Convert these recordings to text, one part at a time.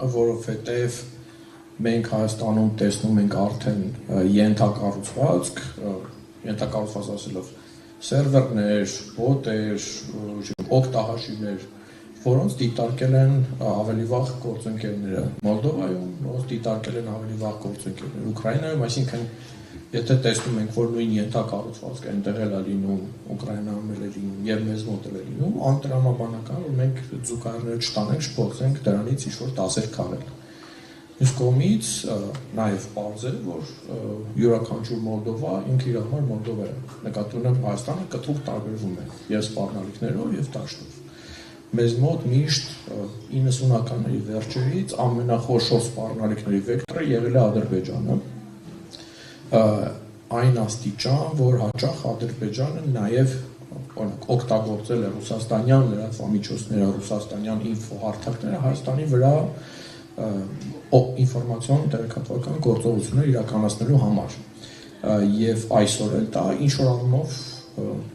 որովհետև մենք Հայաստանում տեսնում ենք արդեն ենթակառուցված ասելով սերվերներ, բոտեր, օգտահաշիվներ, որոնց դիտարկել են ավելի վաղ գործընկերները Մոլդովայում, որոնց դիտարկել են ավելի վաղ գործընկերները Ուկրաինայում, այսինքն եթե տեսնում ենք, որ նույն ենթակառուցվածքը այնտեղ էլ է լինում, Ուկրաինայում էլ է լինում եւ մեզ մոտ էլ է լինում, անտրամաբանական որ մենք ձուկայրները չտանենք, չփորձենք դրանից ինչ-որ դասեր քաղել։ Մյուս կողմից նաև պարզ է, որ յուրաքանչյուր Մոլդովա ինքը իր համար Մոլդովա է, նկատի ունեմ Հայաստանը կտրուկ տարբերվում է եւ սպառնալիքներով եւ դաշտով։ Մեզ մոտ միշտ 90-ականների վերջերից ամենախոշոր սպառնալիքների վեկտորը եղել է Ադրբեջանը, այն աստիճան, որ հաճախ Ադրբեջանը նաև օգտագործել է ռուսաստանյան լրատվամիջոցները, ռուսաստանյան ինֆոհարթակները Հայաստանի վրա ինֆորմացիոն տեղեկատվական գործողություններ իրականացնելու համար եւ այսօր էլ դա ինչ որ առումով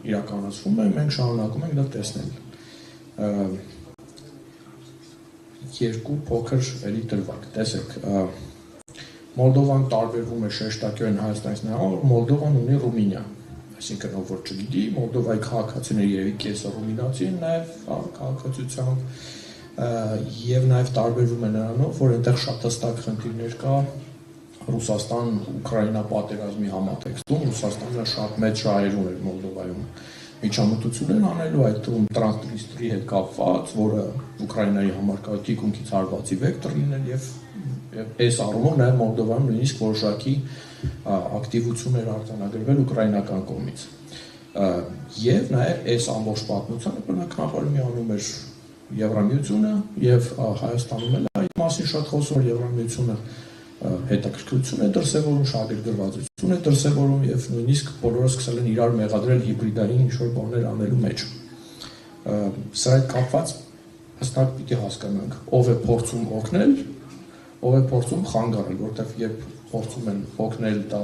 իրականացվում է, մենք շարունակում ենք դա տեսնել։ Երկու փոքր էլի դրվագ, տեսեք, Մոլդովան տարբերվում է շեշտակիորեն Հայաստանից նրանով, որ Մոլդովան ունի Ռումինիա, այսինքն ով որ չգիտի, Մոլդովայի քաղաքացիները երևի կեսը ռումինացի են նաև քաղաքացիությամբ եւ նաև տարբերվում է նրանով, որ այնտեղ շատ հստակ խնդիրներ կա Ռուսաստան-Ուկրաինա պատերազմի համատեքստում, Ռուսաստանը շատ մեծ շահեր ուներ Մոլդովայում միջամտություններ անելու, այդ թվում Տրանսնիստրիայի հետ կապված, որը Ուկրաինայի համար կա թիկունքից հարվածի վեկտոր լինել եւ այս առումով նաև Մոլդովայում նույնիսկ որոշակի ակտիվություններ արձանագրվել ուկրաինական կողմից։ Եվ նաև այս ամբողջ պատմությանը բնականաբար միանում էր Եվրամիությունը եւ Հայաստանում էլ այդ մասին շատ խոսում էր Եվրամիությունը հետաքրքրություն է դրսևորում, շահագրգռվածություն է դրսևորում եւ նույնիսկ բոլորը սկսել են իրար մեղադրել հիբրիդային ինչ-որ բաներ անելու մեջ։ Սա հետ կապված հստակ պիտի հասկանանք, ով է փորձում օգնել, ով է փորձում խանգարել, որտեղ երբ փորձում են օգնել դա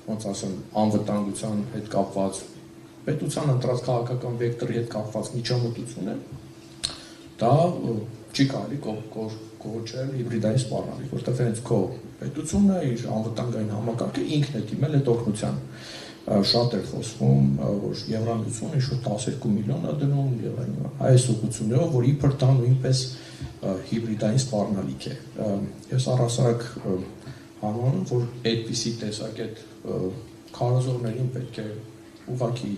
ոնց ասեմ անվտանգության հետ կապված պետության ընտրած քաղաքական վեկտորի հետ կապված միջամտություն է, դա չի կարելի կոչել հիբրիդային սպառնալիք, որտեղ հենց քո պետությունը իր անվտանգային համակարգը ինքն է դիմել այդ օգնության։ Շատ էր խոսվում, որ Եվրամիությունը ինչ-որ 12 միլիոն է դնում եւ այս ուղղություններով, որ իբր դա նույնպես հիբրիդային սպառնալիք է։ Ես առհասարակ համոզում, որ այդպիսի տեսակետ քարոզողներին պետք է ուղղակի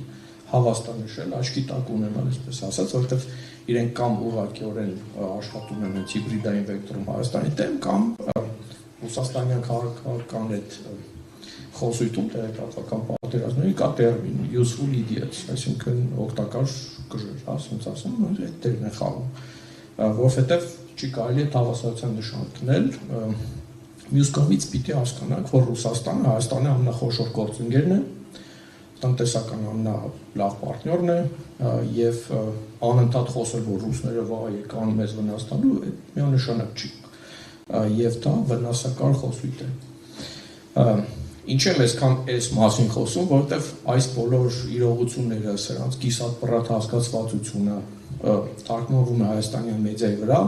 հավաստանշել, աչքի տակ ունենալ, այսպես ասած, որովհետև իրենք կամ ուղղակիորեն աշխատում են հենց հիբրիդային վեկտորում Հայաստանի դեմ, կամ ռուսաստանյան քաղաքական այդ խոսույթում տեղեկատվական պատերազմների կա տերմին useful idiots, այսինքն օգտակար կժեր, ասենց ասում, այդ դերն է խաղում, որովհետև չի կարելի այդ հավասարության նշան դնել, մյուս կողմից պիտի հասկանանք, որ Ռուսաստանը Հայաստանի ամենախոշոր գործընկերն է, տնտեսական ամենալավ պարտներն է եւ անընդհատ խոսել, որ ռուսները վաղ եկան մեզ վնաս տալու, միանշանակ չի եւ դա վնասակար խոսույթ է։ Ինչ եմ այսքան այս մասին խոսում, որովհետեւ այս բոլոր իրողությունները, սրանց կիսատ բռատ հասկացվածությունը թարգմանվում է հայաստանյան մեդիայի վրա,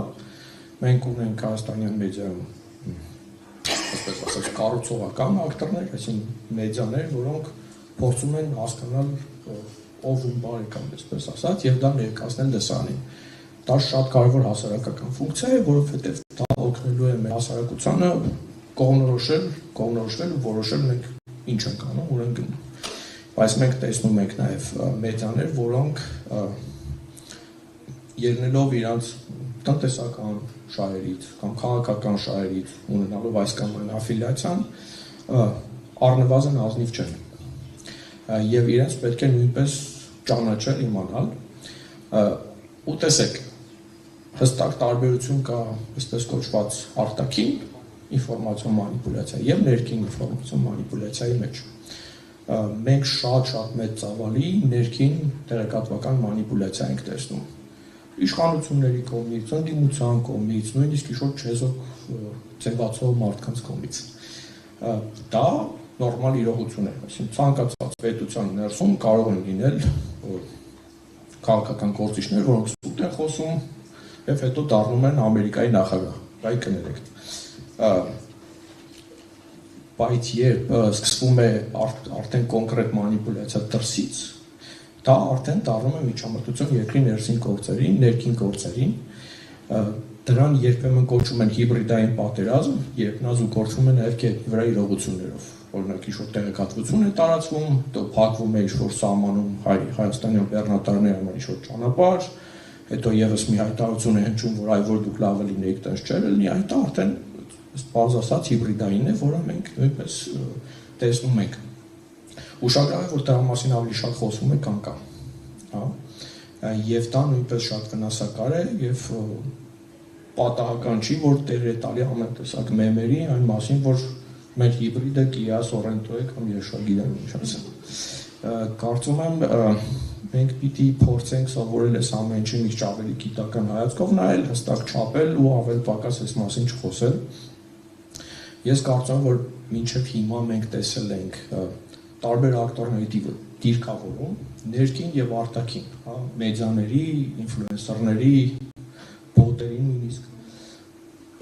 մենք ունենք հայաստանյան մեդիայում այսպես ասած կառուցողական ակտորներ, այսինքն մեդիաներ, որոնք փորձում են հասկանալ ով ում բարեկամ, այսպես ասած, եւ դա ներկայացնել լսանին։ Դա շատ կարևոր հասարակական ֆունկցիա է, որովհետեւ դա օգնելու է մեր հասարակությանը կողմնորոշել ու որոշել մենք ինչ ենք անում, ուր ենք գնում։ Բայց մենք տեսնում ենք նաեւ մեդիաներ, որոնք ելնելով իրանց տնտեսական շահերից կամ քաղաքական շահերից ունենալով այս կամ այն աֆիլիացիան առնվազն ազնիվ չեն։ Եվ իրենց պետք է նույնպես ճանաչել, իմանալ, ու տեսեք, հստակ տարբերություն կա, այսպես կոչված արտաքին ինֆորմացիոն մանիպուլյացիա եւ ներքին ինֆորմացիոն մանիպուլյացիայի մեջ։ Մենք շատ մեծ ծավալի ներքին տեղեկատվական մանիպուլյացիա ենք տեսնում։ Իշխանությունների կողմից, ընդդիմության կողմից, նույնիսկ ինչ-որ չեզոք ծեվացող մարդկանց կողմից։ Դա նորմալ իրողություն է, այսինքն ցանկացած պետության ներսում կարող են լինել քաղաքական գործիչներ, որոնք սուտ են խոսում եւ հետո դառնում են Ամերիկայի նախագահ, բայ կներեք։ Բայց երբ սկսվում է արդեն կոնկրետ մանիպուլյացիա դրսից, դա արդեն դառնում է միջամտություն երկրի ներքին գործերին, դրան երբեմն կոչում են հիբրիդային պատերազմ, երբ նա զուգորդվում է նաև գետնի վրա իրողություններով, օրինակ ինչ-որ տեղեկատվություն է տարածվում, փակվում է ինչ-որ սահմանում հայաստանյան բեռնատարների համար ինչ-որ ճանապարհ, հետո եւս մի հայտարարություն է հնչում, որ այ որ դուք լավ լինեիք, տես չէր լինի, այդ արդեն պարզ ասած հիբրիդային է, որը մենք նույնպես տեսնում ենք։ Ուշագրավ է, որ դրա մասին ավելի շատ խոսվում է, քան կա, հա, եւ դա նույնպես շատ վնասակար է եւ պատահական չի, որ տեղ է տալի ամեն տեսակ մեմերի այն մասին, որ մեր հիբրիդը Kia Sorento է կամ ես չգիտեմ ինչ ասեմ։ Կարծում եմ մենք պիտի փորձենք սովորել այս ամեն ինչը մի քիչ ավելի գիտական հայացքով նայել, հստակ չափել ու ավել պակաս այս մասին չխոսել։ Ես կարծում եմ, որ մինչև հիմա մենք տեսել ենք տարբեր ակտորների դիրքավորում, ներքին եւ արտաքին, հա, մեդիաների, ինֆլուենսերների, բոտերի նույնիսկ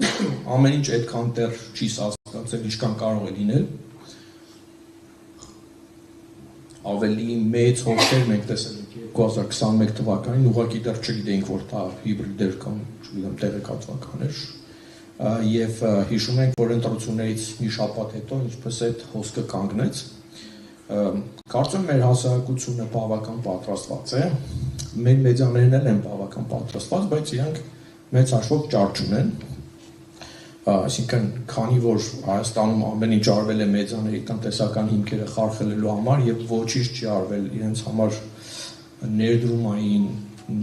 ամեն ինչ այդքան դեռ չի հասկացել, ինչքան կարող է լինել։ Ավելի մեծ հոգեր մենք տեսել ենք 2021 թվականին, ուղղակի դեռ չգիտեինք, որ դա հիբրիդ էր կամ չգիտեմ տեղեկատվական էր։ Եվ հիշում ենք, որ ընտրություններից մի շաբաթ հետո ինչպես այդ հոսքը կանգնեց։ Կարծում եմ մեր հասարակությունը բավական պատրաստված է, մեր մեդիաներն էլ են բավական պատրաստված, բայց իրանք մեծ հաշվով ճար չունեն։ Այսինքն, քանի որ Հայաստանում ամեն ինչ արվել է մեդիաների տնտեսական հիմքերը խարխլելու համար եւ ոչինչ չի արվել իրենց համար ներդրումային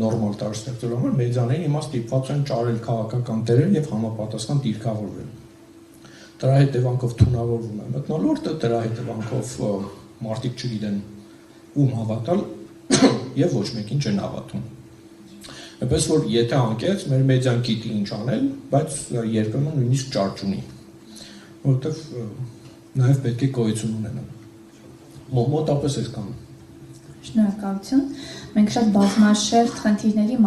նորմալ տարր ստեղծելու համար, մեդիաները հիմա ստիպված են ճարել քաղաքական տերեր եւ համապատասխան դիրքավորվել։ Դրա հետևանքով թունավորվում է մթնոլորտը, դրա հետևանքով մարդիկ չգիտեն ում հավատալ եւ ոչ մեկին չեն հավատում։ Այնպես որ եթե անկեղծ մեր մեդիան գիտի ինչ անել, բայց երբեմն նույնիսկ ճար չունի, որովհետեւ նաեւ պետք է գոյություն ունենան։ Մոտապես այսքան։ Շնորհակալություն։ Մենք շատ բազմաշերտ խնդիրների